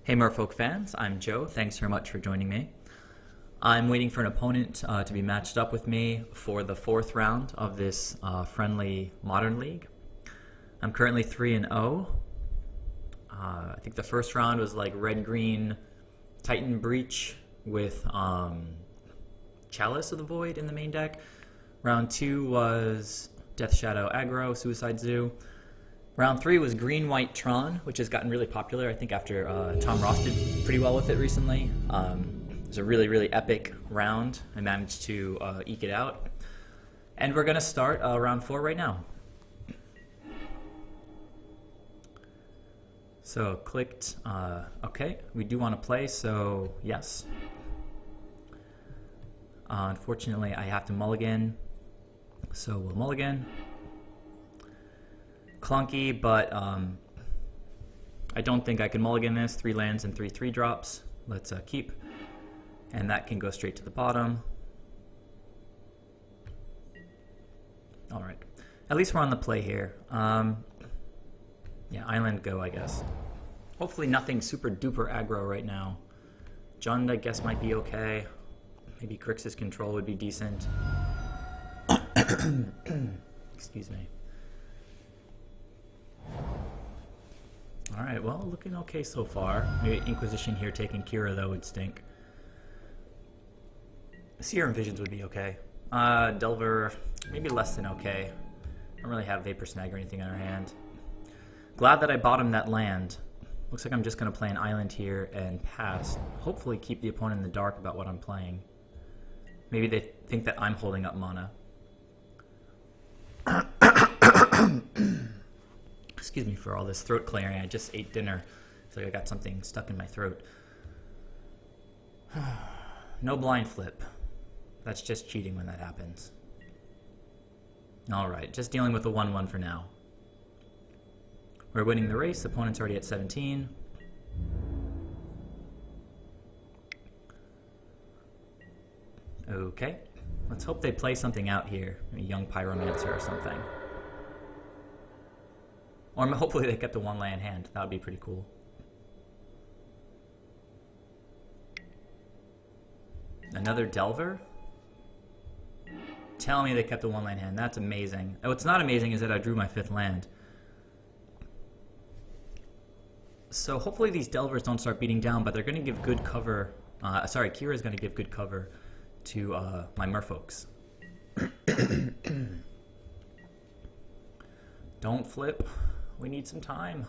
Hey Merfolk fans, I'm Joe. Thanks very much for joining me. I'm waiting for an opponent to be matched up with me for the fourth round of this friendly Modern League. I'm currently 3-0. I think the first round was like red-green Titan Breach with Chalice of the Void in the main deck. Round 2 was Death Shadow Aggro, Suicide Zoo. Round 3 was Green-White Tron, which has gotten really popular, I think, after Tom Ross did pretty well with it recently. It was a really, really epic round. I managed to eke it out. And we're going to start round 4 right now. So, clicked, okay, we do want to play, so yes. Unfortunately, I have to mulligan, so we'll mulligan. Clunky, but I don't think I can mulligan this. 3 lands and 3 3-drops. Let's keep. And that can go straight to the bottom. Alright. At least we're on the play here. Yeah, island go, I guess. Hopefully nothing super duper aggro right now. Jund, I guess, might be okay. Maybe Grixis control would be decent. Excuse me. Alright, well, looking okay so far. Maybe Inquisition here taking Kira, though, would stink. Serum Visions would be okay. Delver, maybe less than okay. I don't really have Vapor Snag or anything in our hand. Glad that I bottomed that land. Looks like I'm just going to play an island here and pass. Hopefully keep the opponent in the dark about what I'm playing. Maybe they think that I'm holding up mana. Excuse me for all this throat clearing. I just ate dinner, so I got something stuck in my throat. No blind flip. That's just cheating when that happens. Alright, just dealing with the 1-1 for now. We're winning the race. The opponent's already at 17. Okay. Let's hope they play something out here. A young Pyromancer or something. Or hopefully they kept a 1-land hand. That would be pretty cool. Another Delver? Tell me they kept a 1-land hand. That's amazing. What's not amazing is that I drew my 5th land. So hopefully these Delvers don't start beating down, but they're going to give good cover. Sorry, Kira's going to give good cover to my Merfolks. Don't flip. We need some time.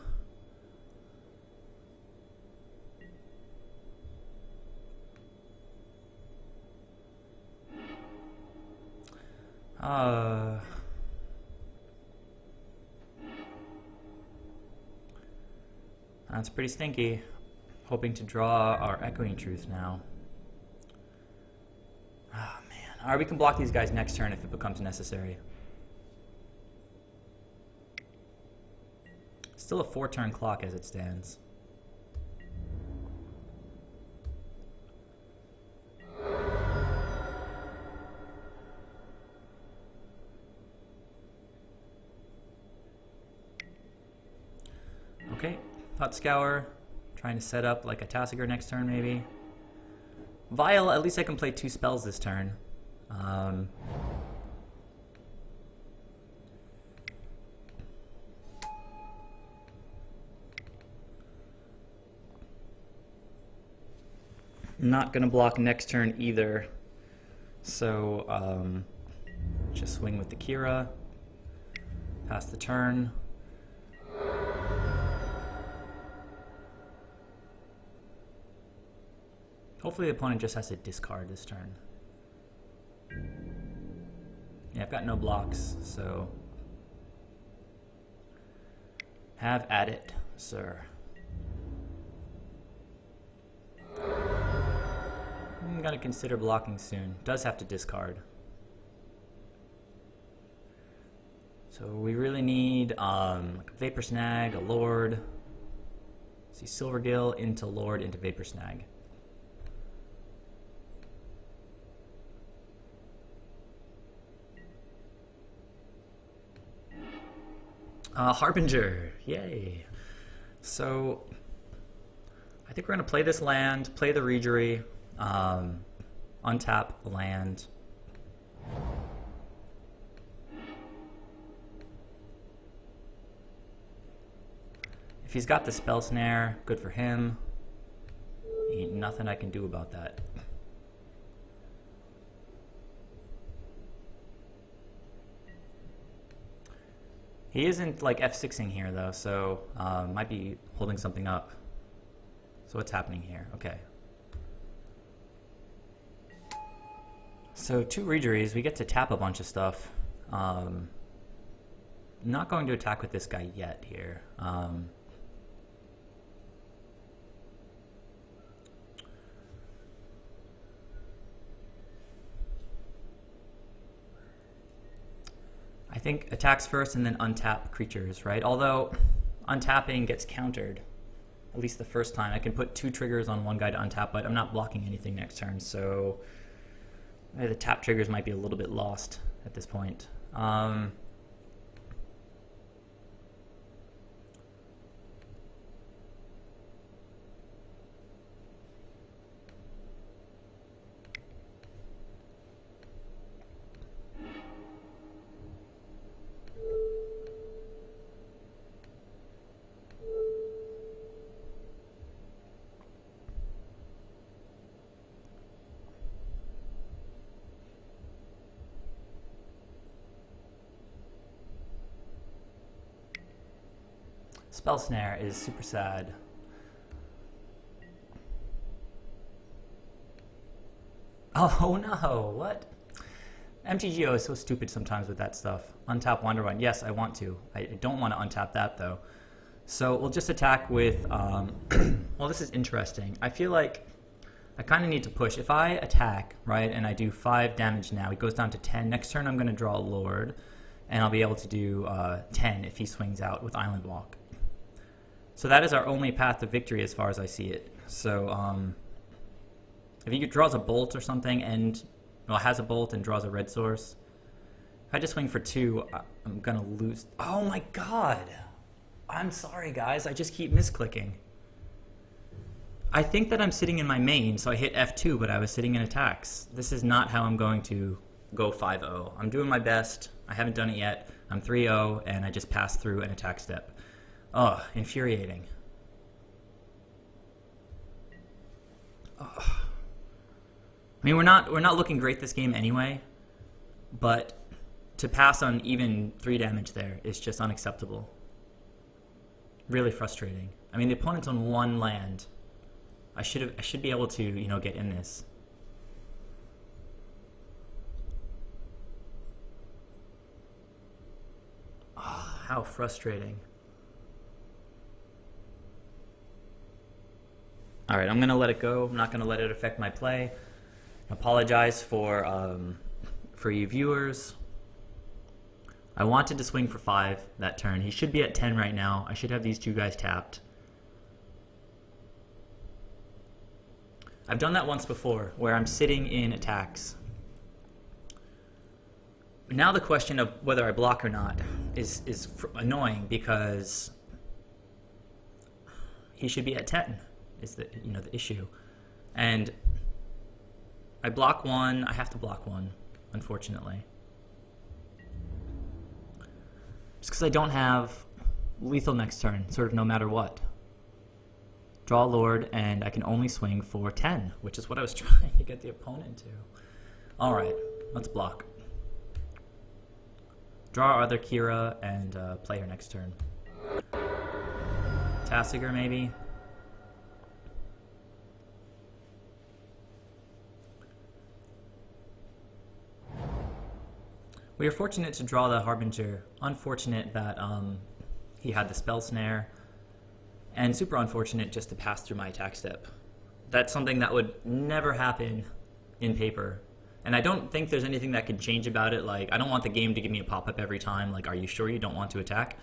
That's pretty stinky. Hoping to draw our Echoing Truth now. Oh man. Alright, we can block these guys next turn if it becomes necessary. Still a 4-turn clock as it stands. Okay, Hot Scour. Trying to set up like a Tassiger next turn maybe. Vial, at least I can play 2 spells this turn. Not gonna block next turn either, so just swing with the Kira, pass the turn. Hopefully the opponent just has to discard this turn. Yeah, I've got no blocks, so have at it, sir. I'm gonna consider blocking soon. Does have to discard. So we really need like a Vapor Snag, a Lord. See, Silvergill into Lord into Vapor Snag. Harbinger, yay! So I think we're going to play this land, play the Reejerey, untap land. If he's got the Spell Snare, good for him. Ain't nothing I can do about that. He isn't like F6ing here though, so might be holding something up. So what's happening here? Okay. So 2 Reejereys, we get to tap a bunch of stuff. Not going to attack with this guy yet here. I think attacks first and then untap creatures, right? Although untapping gets countered, at least the first time. I can put 2 triggers on one guy to untap, but I'm not blocking anything next turn, so the tap triggers might be a little bit lost at this point. Spell Snare is super sad. Oh no, what? MTGO is so stupid sometimes with that stuff. Untap Wanderwine. Yes, I want to. I don't want to untap that though. So we'll just attack with, well, this is interesting. I feel like I kind of need to push. If I attack, right, and I do 5 damage now, it goes down to 10. Next turn I'm going to draw a Lord, and I'll be able to do 10 if he swings out with Island Walk. So that is our only path to victory as far as I see it. So if he draws a bolt or something and, well, has a bolt and draws a red source, if I just swing for 2, I'm going to lose. Oh my god. I'm sorry, guys. I just keep misclicking. I think that I'm sitting in my main, so I hit F2, but I was sitting in attacks. This is not how I'm going to go 5-0. I'm doing my best. I haven't done it yet. I'm 3-0, and I just passed through an attack step. Ugh, infuriating. Ugh. I mean, we're not looking great this game anyway, but to pass on even 3 damage there is just unacceptable. Really frustrating. I mean, the opponent's on 1 land. I should be able to, you know, get in this. Oh, how frustrating. All right, I'm gonna let it go. I'm not gonna let it affect my play. I apologize for you viewers. I wanted to swing for 5 that turn. He should be at 10 right now. I should have these 2 guys tapped. I've done that once before, where I'm sitting in attacks. Now the question of whether I block or not is annoying, because he should be at 10. Is the the issue, and I block 1. I have to block 1, unfortunately, just because I don't have lethal next turn, sort of no matter what. Draw a Lord, and I can only swing for 10, which is what I was trying to get the opponent to. All right, let's block. Draw our other Kira and play her next turn. Tasigur maybe. We are fortunate to draw the Harbinger. Unfortunate that he had the Spell Snare. And super unfortunate just to pass through my attack step. That's something that would never happen in paper. And I don't think there's anything that can change about it. Like, I don't want the game to give me a pop-up every time. Like, are you sure you don't want to attack?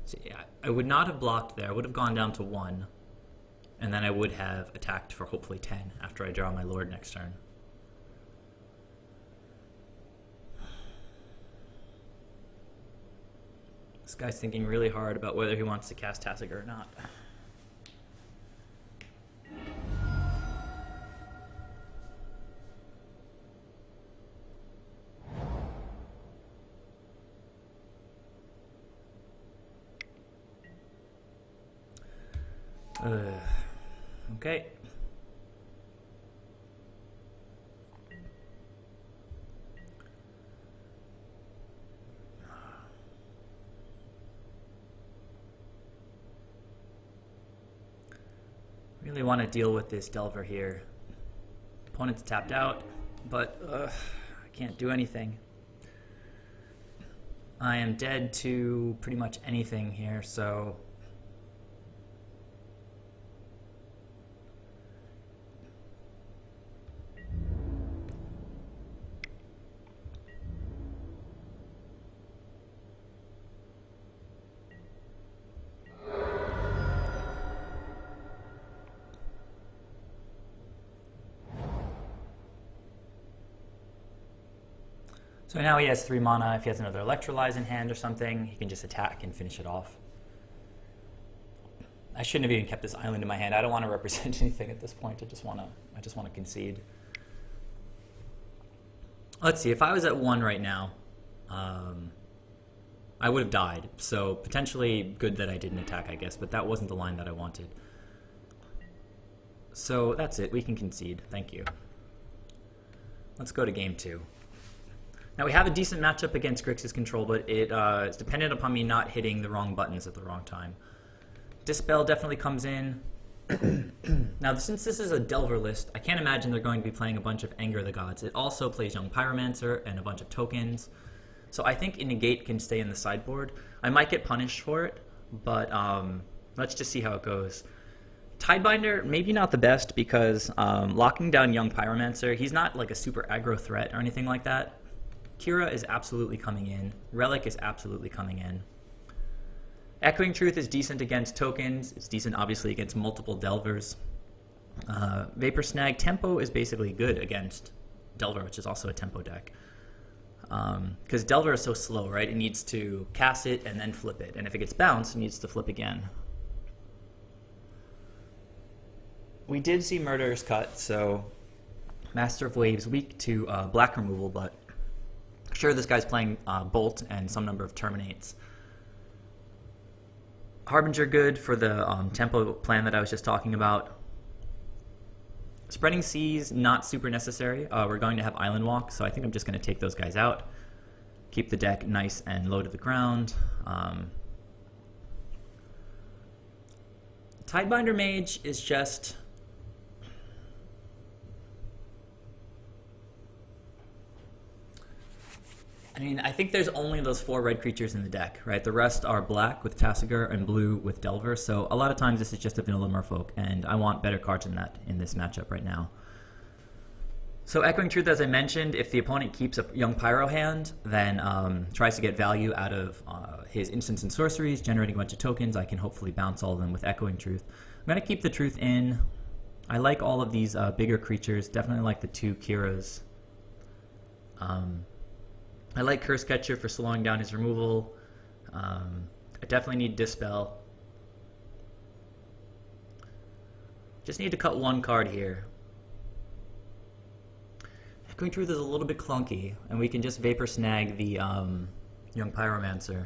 So, yeah, I would not have blocked there. I would have gone down to 1. And then I would have attacked for hopefully 10 after I draw my Lord next turn. This guy's thinking really hard about whether he wants to cast Tasigur or not. Okay. Really want to deal with this Delver here. Opponent's tapped out, but I can't do anything. I am dead to pretty much anything here, so... So now he has 3 mana. If he has another Electrolyze in hand or something, he can just attack and finish it off. I shouldn't have even kept this island in my hand. I don't want to represent anything at this point. I just want to concede. Let's see. If I was at 1 right now, I would have died. So potentially good that I didn't attack, I guess. But that wasn't the line that I wanted. So that's it. We can concede. Thank you. Let's go to game 2. Now we have a decent matchup against Grixis control, but it's dependent upon me not hitting the wrong buttons at the wrong time. Dispel definitely comes in. Now since this is a Delver list, I can't imagine they're going to be playing a bunch of Anger of the Gods. It also plays Young Pyromancer and a bunch of tokens. So I think Negate can stay in the sideboard. I might get punished for it, but let's just see how it goes. Tidebinder, maybe not the best because locking down Young Pyromancer, he's not like a super aggro threat or anything like that. Kira is absolutely coming in. Relic is absolutely coming in. Echoing Truth is decent against tokens. It's decent, obviously, against multiple Delvers. Vapor Snag Tempo is basically good against Delver, which is also a tempo deck. Because Delver is so slow, right? It needs to cast it and then flip it. And if it gets bounced, it needs to flip again. We did see Murderer's Cut, so Master of Waves weak to black removal, but sure, this guy's playing Bolt and some number of Terminates. Harbinger good for the tempo plan that I was just talking about. Spreading Seas, not super necessary. We're going to have Island Walk, so I think I'm just going to take those guys out. Keep the deck nice and low to the ground. Tidebinder Mage is just... I mean, I think there's only those 4 red creatures in the deck, right? The rest are black with Tasigur and blue with Delver, so a lot of times this is just a vanilla Merfolk, and I want better cards than that in this matchup right now. So Echoing Truth, as I mentioned, if the opponent keeps a Young Pyro hand, then tries to get value out of his instants and sorceries, generating a bunch of tokens, I can hopefully bounce all of them with Echoing Truth. I'm going to keep the Truth in. I like all of these bigger creatures, definitely like the 2 Kiras. I like Cursecatcher for slowing down his removal. I definitely need Dispel. Just need to cut 1 card here. Echoing Truth is a little bit clunky, and we can just Vapor Snag the Young Pyromancer.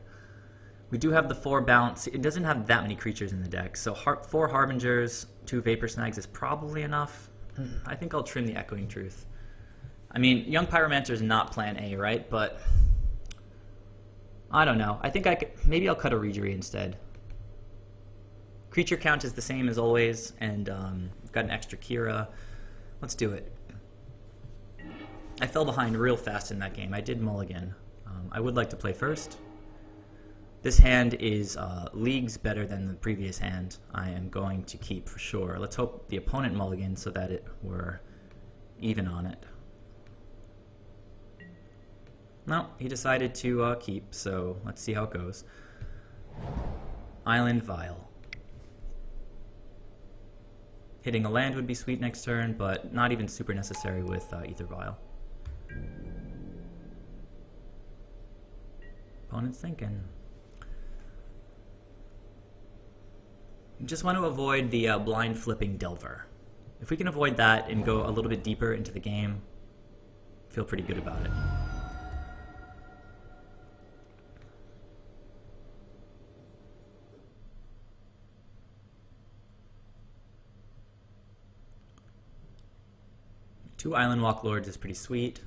We do have the 4 bounce. It doesn't have that many creatures in the deck, so 4 Harbingers, 2 Vapor Snags is probably enough. I think I'll trim the Echoing Truth. I mean, Young Pyromancer is not plan A, right? But I don't know. I think maybe I'll cut a Reejerey instead. Creature count is the same as always, and got an extra Kira. Let's do it. I fell behind real fast in that game. I did mulligan. I would like to play first. This hand is leagues better than the previous hand. I am going to keep for sure. Let's hope the opponent mulligans so that we're even on it. No, he decided to keep, so let's see how it goes. Island Vial. Hitting a land would be sweet next turn, but not even super necessary with AEther Vial. Opponent's thinking. Just want to avoid the blind flipping Delver. If we can avoid that and go a little bit deeper into the game, feel pretty good about it. Two Island Walk Lords is pretty sweet.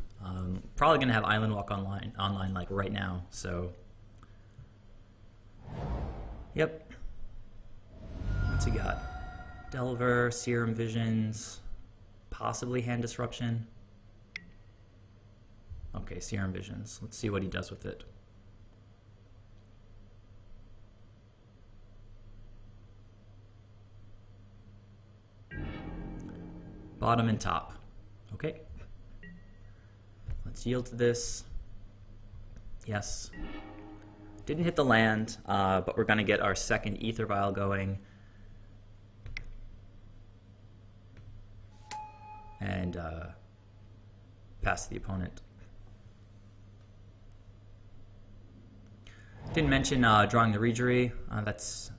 Probably gonna have Island Walk online like right now. So, yep. What's he got? Delver, Serum Visions, possibly Hand Disruption. Okay, Serum Visions. Let's see what he does with it. Bottom and top. Okay. Let's yield to this. Yes. Didn't hit the land, but we're going to get our second AEther Vial going. And pass the opponent. Didn't mention drawing the Reejerey. That's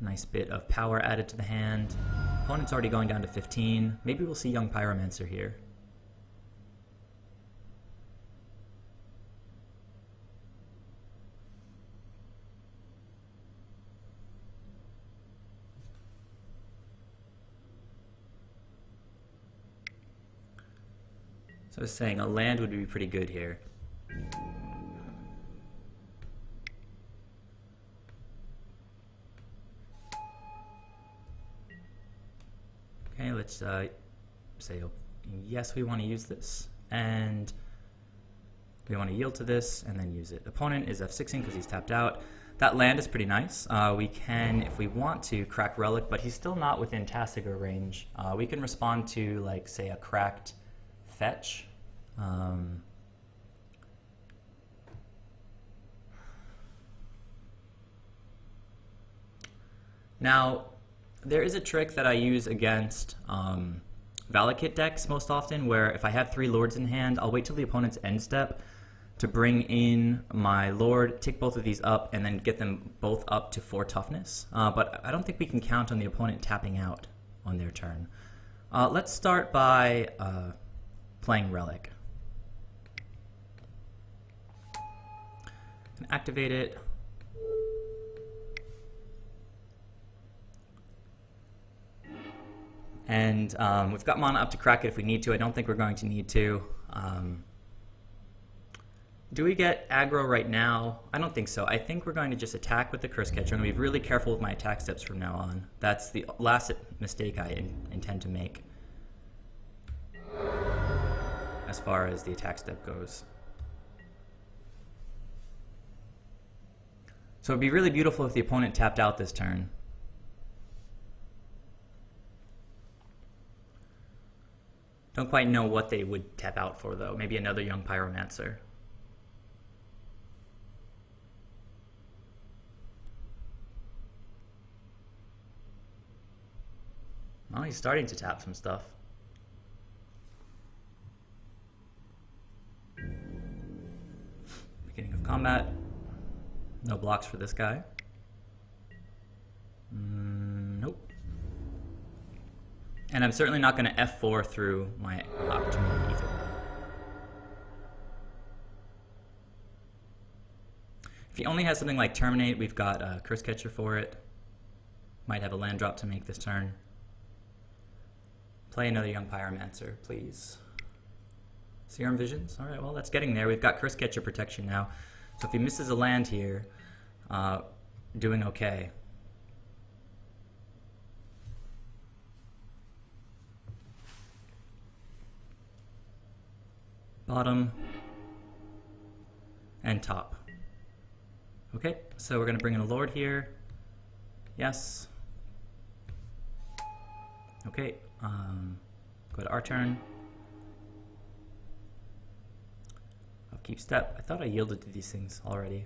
a nice bit of power added to the hand. Opponent's already going down to 15. Maybe we'll see Young Pyromancer here. So I was saying a land would be pretty good here. Okay, let's say yes, we want to use this, and we want to yield to this and then use it. Opponent is F6ing because he's tapped out. That land is pretty nice. We can, if we want to, crack Relic, but he's still not within Tasigur range. We can respond to, like, say, a cracked Fetch. Now, there is a trick that I use against Valakut decks most often, where if I have 3 Lords in hand, I'll wait till the opponent's end step to bring in my Lord, take both of these up, and then get them both up to 4 toughness. But I don't think we can count on the opponent tapping out on their turn. Let's start by playing Relic. And activate it. And we've got mana up to crack it if we need to. I don't think we're going to need to. Do we get aggro right now? I don't think so. I think we're going to just attack with the Cursecatcher. I'm going to be really careful with my attack steps from now on. That's the last mistake I intend to make as far as the attack step goes. So it'd be really beautiful if the opponent tapped out this turn. Don't quite know what they would tap out for, though. Maybe another Young Pyromancer. Well, he's starting to tap some stuff. Beginning of combat. No blocks for this guy. Nope. And I'm certainly not going to F4 through my opportunity either. If he only has something like Terminate, we've got a Cursecatcher for it. Might have a land drop to make this turn. Play another Young Pyromancer, please. Serum Visions? Alright, well, that's getting there. We've got Cursecatcher protection now. So if he misses a land here, doing okay. Bottom and top. Okay, so we're going to bring in a Lord here. Yes. Okay, go to our turn. I'll keep step. I thought I yielded to these things already.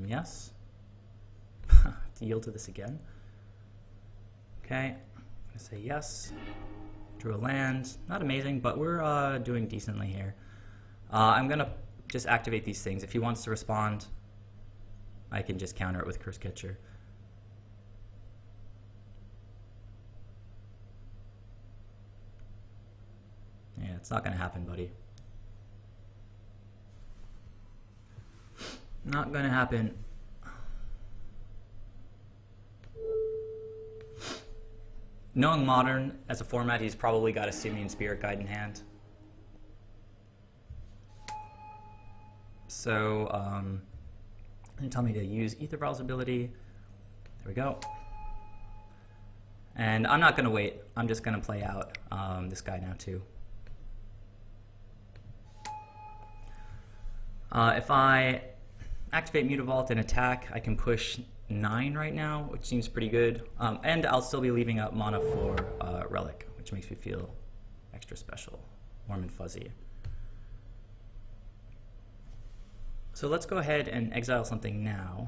Yes. To yield to this again. Okay, I'm gonna say yes. Drew a land. Not amazing, but we're doing decently here. I'm gonna just activate these things. If he wants to respond, I can just counter it with Cursecatcher. Yeah, it's not going to happen, buddy. Not going to happen. Knowing Modern as a format, he's probably got a Simian Spirit Guide in hand. So, they tell me to use AEther Vial's ability. There we go. And I'm not going to wait. I'm just going to play out this guy now too. If I activate Mutavault and attack, I can push 9 right now, which seems pretty good. And I'll still be leaving up mana for Relic, which makes me feel extra special, warm and fuzzy. So let's go ahead and exile something now.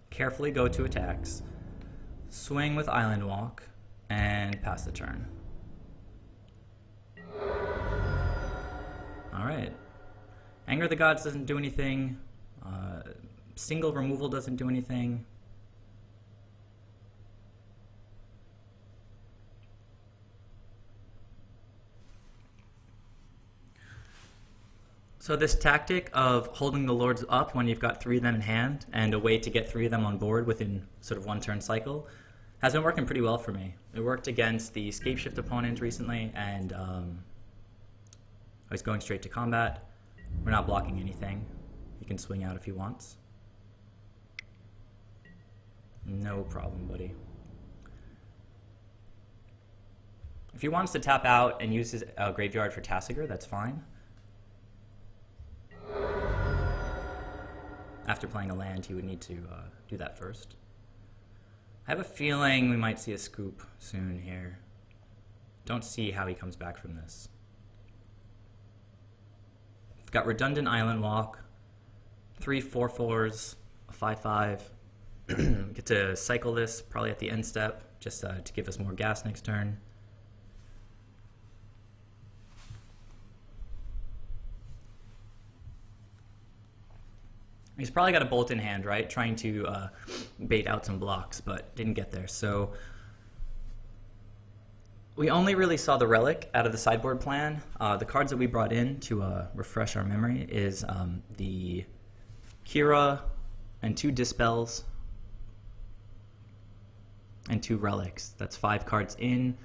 Carefully go to attacks, swing with Island Walk, and pass the turn. Alright. Anger of the Gods doesn't do anything. Single removal doesn't do anything. So this tactic of holding the Lords up when you've got 3 of them in hand and a way to get 3 of them on board within sort of one turn cycle has been working pretty well for me. It worked against the Scapeshift opponent recently, and I was going straight to combat. We're not blocking anything. He can swing out if he wants. No problem, buddy. If he wants to tap out and use his graveyard for Tasigur, that's fine. After playing a land, he would need to do that first. I have a feeling we might see a scoop soon here. Don't see how he comes back from this. Got redundant Island Walk, 3 4/4s, a 5/5. Get to cycle this probably at the end step, just to give us more gas next turn. He's probably got a bolt in hand, right? Trying to bait out some blocks, but didn't get there. So we only really saw the Relic out of the sideboard plan. The cards that we brought in to refresh our memory is the Kira and 2 Dispels and 2 Relics. That's 5 cards in.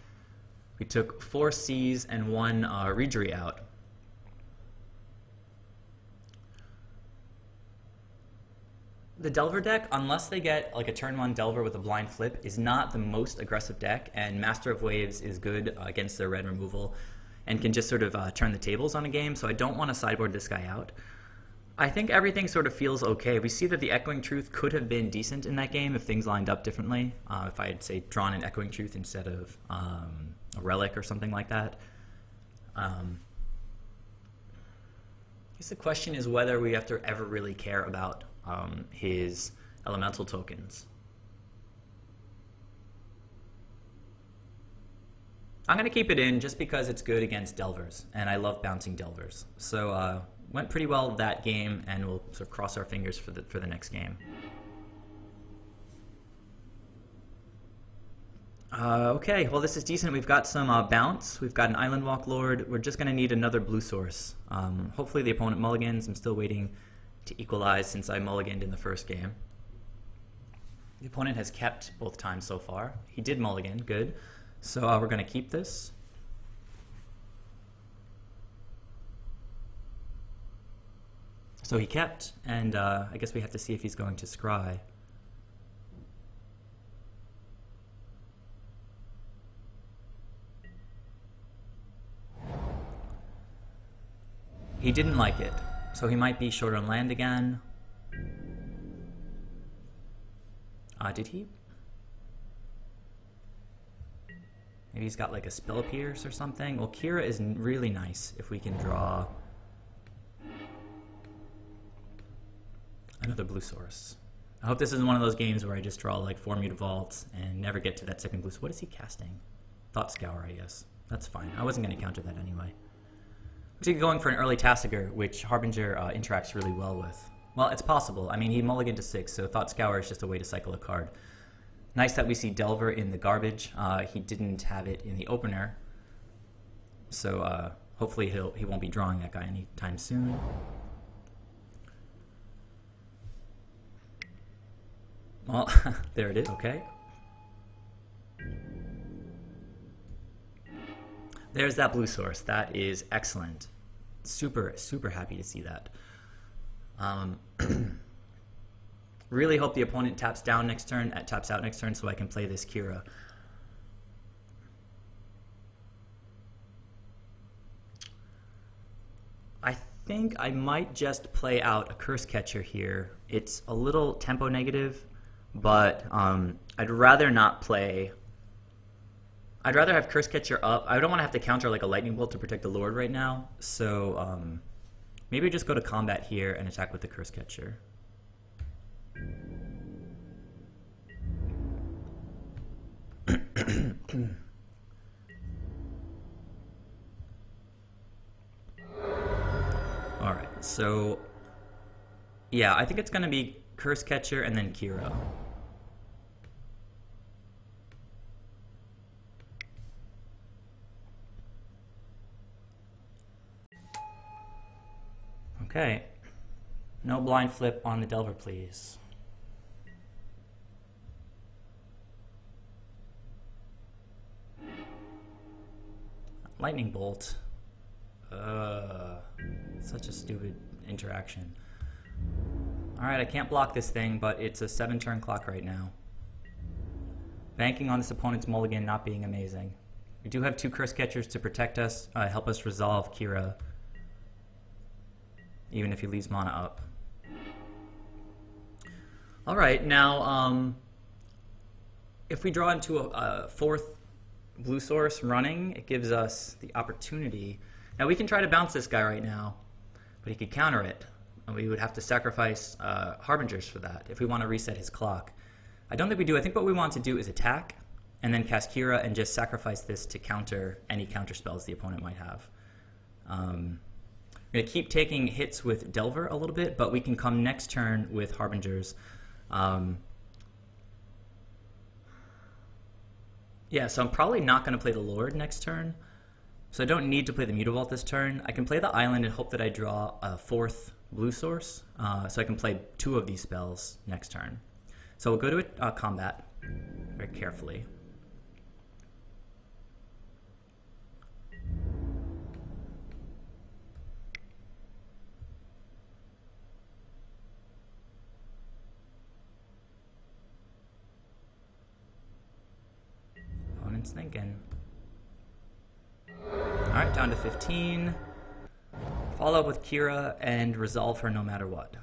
We took 4 Seas and 1 Reejerey out. The Delver deck, unless they get like a turn 1 Delver with a blind flip, is not the most aggressive deck, and Master of Waves is good against their red removal and can just sort of turn the tables on a game, so I don't want to sideboard this guy out. I think everything sort of feels okay. We see that the Echoing Truth could have been decent in that game if things lined up differently. If I had, say, drawn an Echoing Truth instead of a Relic or something like that. I guess the question is whether we have to ever really care about his elemental tokens. I'm going to keep it in just because it's good against Delvers, and I love bouncing Delvers. So went pretty well that game, and we'll sort of cross our fingers for the next game. Okay, well this is decent. We've got some bounce. We've got an Island Walk Lord. We're just going to need another blue source. Hopefully the opponent mulligans. I'm still waiting to equalize since I mulliganed in the first game. The opponent has kept both times so far. He did mulligan, good. So we're going to keep this. So he kept, and I guess we have to see if he's going to scry. He didn't like it. So he might be short on land again. Did he? Maybe he's got like a Spell Pierce or something. Well, Kira is really nice if we can draw Another blue source. I hope this isn't one of those games where I just draw like 4 Mutavaults and never get to that second blue. So what is he casting? Thought Scour, I guess. That's fine. I wasn't going to counter that anyway. Looks like going for an early Tasigur, which Harbinger interacts really well with. Well, it's possible. I mean, he mulliganed to 6, so Thought Scour is just a way to cycle a card. Nice that we see Delver in the garbage. He didn't have it in the opener, so hopefully he won't be drawing that guy anytime soon. Well, there it is. Okay. There's that blue source. That is excellent. Super, super happy to see that. Really hope the opponent taps out next turn so I can play this Kira. I think I might just play out a Cursecatcher here. It's a little tempo negative, but I'd rather not play. I'd rather have Cursecatcher up. I don't want to have to counter like a Lightning Bolt to protect the Lord right now, so maybe just go to combat here and attack with the Cursecatcher. Alright, so yeah, I think it's going to be Cursecatcher and then Kira. Okay, no blind flip on the Delver, please. Lightning Bolt. Such a stupid interaction. Alright, I can't block this thing, but it's a 7-turn clock right now. Banking on this opponent's mulligan not being amazing. We do have 2 Cursecatchers to protect us, help us resolve Kira, even if he leaves mana up. Alright, now if we draw into a 4th blue source running, it gives us the opportunity. Now we can try to bounce this guy right now, but he could counter it, and we would have to sacrifice Harbingers for that if we want to reset his clock. I don't think we do. I think what we want to do is attack, and then cast Kira and just sacrifice this to counter any counter spells the opponent might have. We're going to keep taking hits with Delver a little bit, but we can come next turn with Harbingers. Yeah, so I'm probably not going to play the Lord next turn. So I don't need to play the Mutavault this turn. I can play the Island and hope that I draw a 4th blue source, so I can play 2 of these spells next turn. So we'll go to combat very carefully. Opponent's thinking. Alright, down to 15. Follow up with Kira and resolve her no matter what.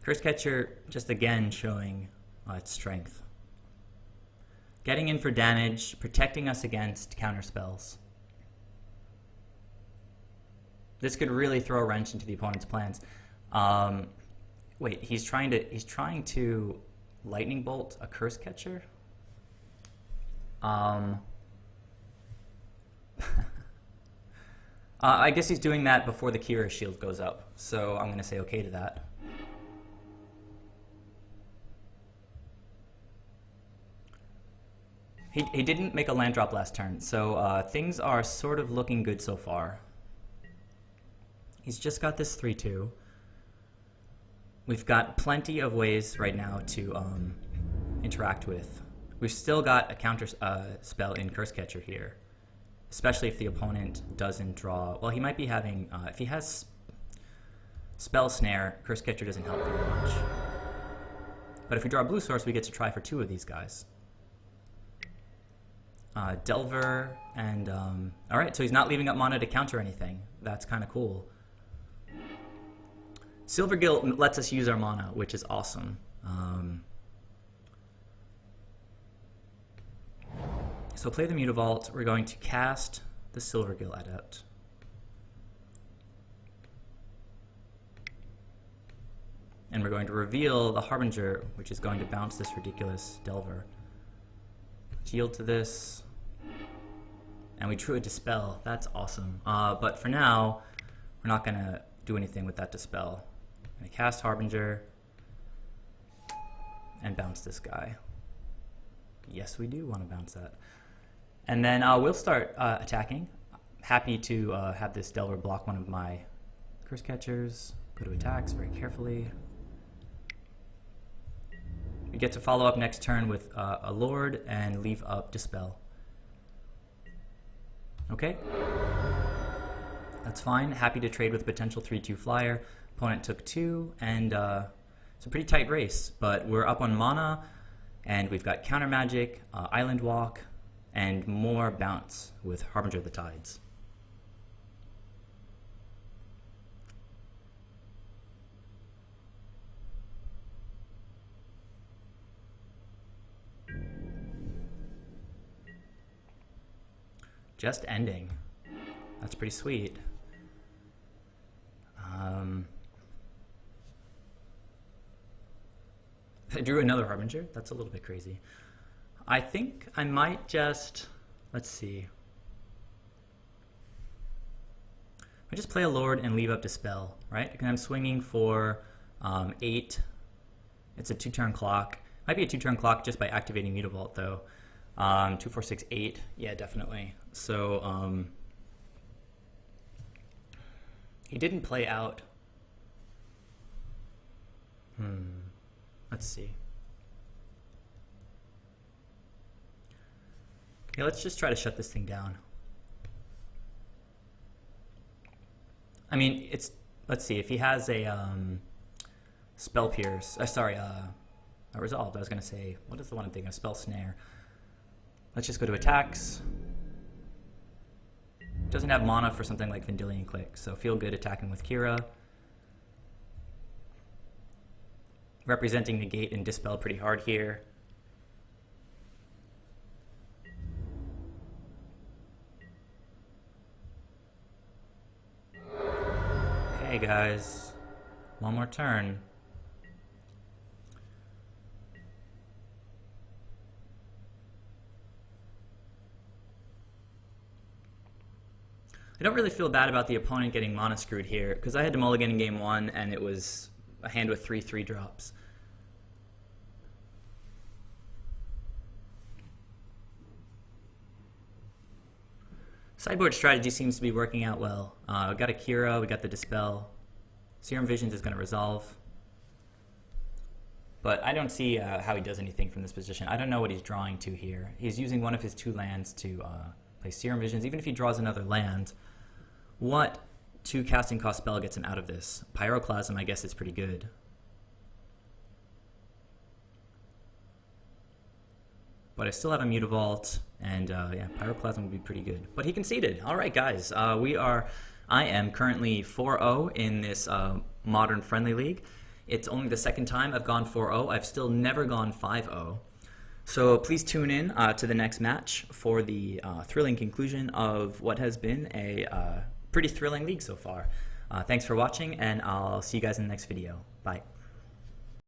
Cursecatcher just again showing its strength. Getting in for damage, protecting us against counter spells. This could really throw a wrench into the opponent's plans. Wait, he's trying to Lightning Bolt a Cursecatcher? I guess he's doing that before the Kira shield goes up, so I'm going to say okay to that. He didn't make a land drop last turn, so things are sort of looking good so far. He's just got this 3/2. We've got plenty of ways right now to interact with. We've still got a counter spell in Cursecatcher here, especially if the opponent doesn't draw. Well, he might be having, if he has Spell Snare, Cursecatcher doesn't help very much. But if we draw a blue source, we get to try for 2 of these guys. Delver and, alright, so he's not leaving up mana to counter anything. That's kind of cool. Silvergill lets us use our mana, which is awesome. So play the Mutavault. We're going to cast the Silvergill Adept. And we're going to reveal the Harbinger, which is going to bounce this ridiculous Delver. Yield to this. And we drew a Dispel. That's awesome. But for now, we're not going to do anything with that Dispel. I'm going to cast Harbinger and bounce this guy. Yes, we do want to bounce that. And then we'll start attacking. Happy to have this Delver block one of my Cursecatchers. Go to attacks very carefully. We get to follow up next turn with a Lord and leave up Dispel. Okay. That's fine. Happy to trade with a potential 3/2 flyer. Opponent took 2, and it's a pretty tight race, but we're up on mana, and we've got counter magic, Island Walk, and more bounce with Harbinger of the Tides. Just ending. That's pretty sweet. I drew another Harbinger. That's a little bit crazy. I think I might just, let's see. I just play a Lord and leave up Dispel, right? Because I'm swinging for 8. It's a 2-turn clock. Might be a 2-turn clock just by activating Mutavault, though. 2, 4, 6, 8. Yeah, definitely. So he didn't play out. Let's see. Yeah, let's just try to shut this thing down. I mean, it's, let's see, if he has a Spell Pierce, a Resolve, I was going to say, what is the one I'm thinking of? Spell Snare. Let's just go to attacks. Doesn't have mana for something like Vendilion Click, so feel good attacking with Kira. Representing Negate and Dispel pretty hard here. Okay, guys. One more turn. I don't really feel bad about the opponent getting mana screwed here, because I had to mulligan in game 1, and it was a hand with 3 3-drops. Sideboard strategy seems to be working out well. We got a Kira, we got the Dispel. Serum Visions is going to resolve. But I don't see how he does anything from this position. I don't know what he's drawing to here. He's using one of his 2 lands to play Serum Visions. Even if he draws another land, what 2 casting cost spell gets him out of this? Pyroclasm, I guess, is pretty good. But I still have a Mutavault, and yeah, Pyroclasm would be pretty good. But he conceded. All right, guys. I am currently 4-0 in this Modern Friendly League. It's only the second time I've gone 4-0. I've still never gone 5-0. So please tune in to the next match for the thrilling conclusion of what has been a pretty thrilling league so far. Thanks for watching, and I'll see you guys in the next video. Bye.